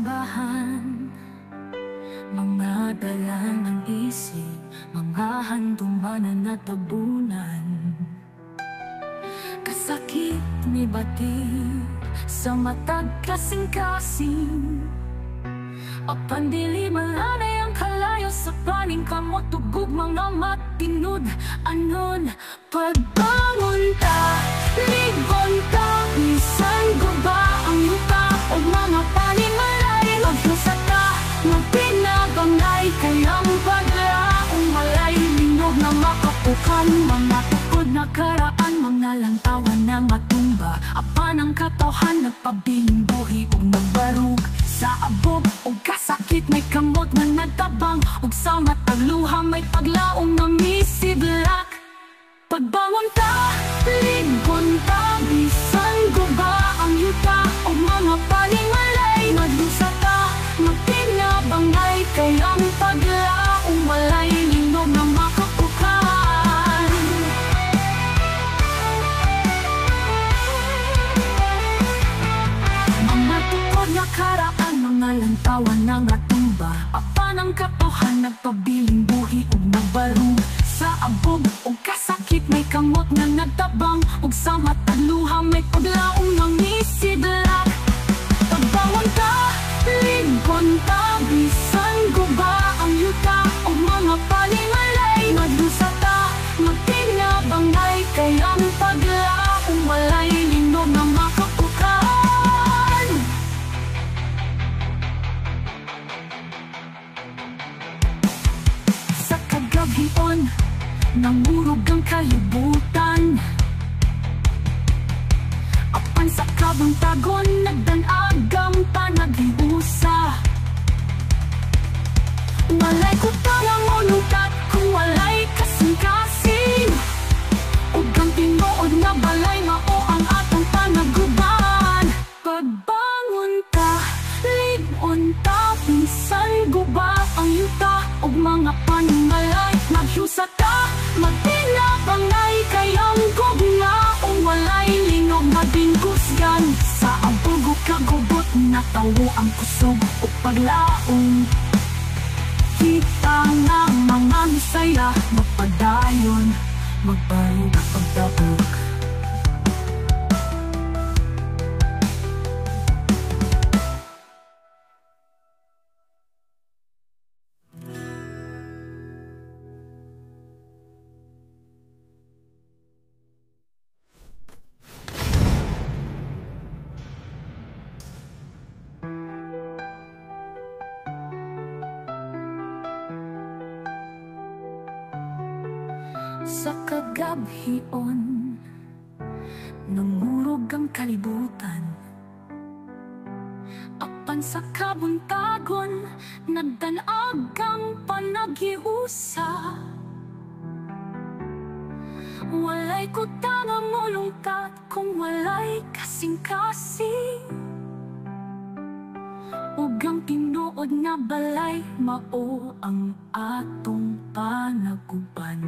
simbahan, mga dala ng isip, mga handumanan at tabunan. Kasakit ni batid sa matag kasing-kasing, apan dili malanay ang kalayo sa paning kamot tugog mga matinud. Anon pagbangon ta, ligon ta, bisan guba ang yuta o mga paning malay. Magdusa ta, magpinabangay kayang paglaong malay. Linog na makapukan, mga tukod na karaan, mga lantawan na matumba. Apan ang katawhan nagpabiling buhi o nagbarug sa abog o kasakit. May kamot na nagtabang o sa matagluha may paglaong na misidlak. Pagbangon ta, ligon ta, bisan guba ang yuta o mga panimalay. Magdusa ta, magpinabangay kayang paglaong malay. Linog na makapukan, mga tukod na karaan, mga lantawan ng atumba. Apan ang katohan nagpabiling buhi o nagbarong sa abog o kasakit. May kamot na nagtabang o sa matagluha may paglaong ng isidlak. Pagbangon ta, ligon ta, bisan guba ang yuta o mga panimalay. Magdusa ta, magpinabangay kayang paglaong malay. Linog na makapukan, sa kagabion nangurog ang kalibutan. Apan sa kabangtagon nagdanag ang panaghiusa. Walay kutangang unungkat kung walay kasing-kasing, ug ang tinuod na balay mao ang atong panaguban. Pagbangon ta, ligon ta, pinsan guba ang yuta ug mga panimalay. Maghyusa ta, magpinabangay kayang gugna o walay. Linog mabingkusgan sa abog o kagubot, natawo ang kusog o paglaong. Kita nga mga misaya, magpadayon, magbarug at pagdabog. Sa kagabhion namurog ang kalibutan. Apan sa kabuntagon nagdanag ang panaghiusa. Walay kutangang ulungkat kung walay kasing-kasing, ug ang tinuod nga balay mao ang atong panaguban.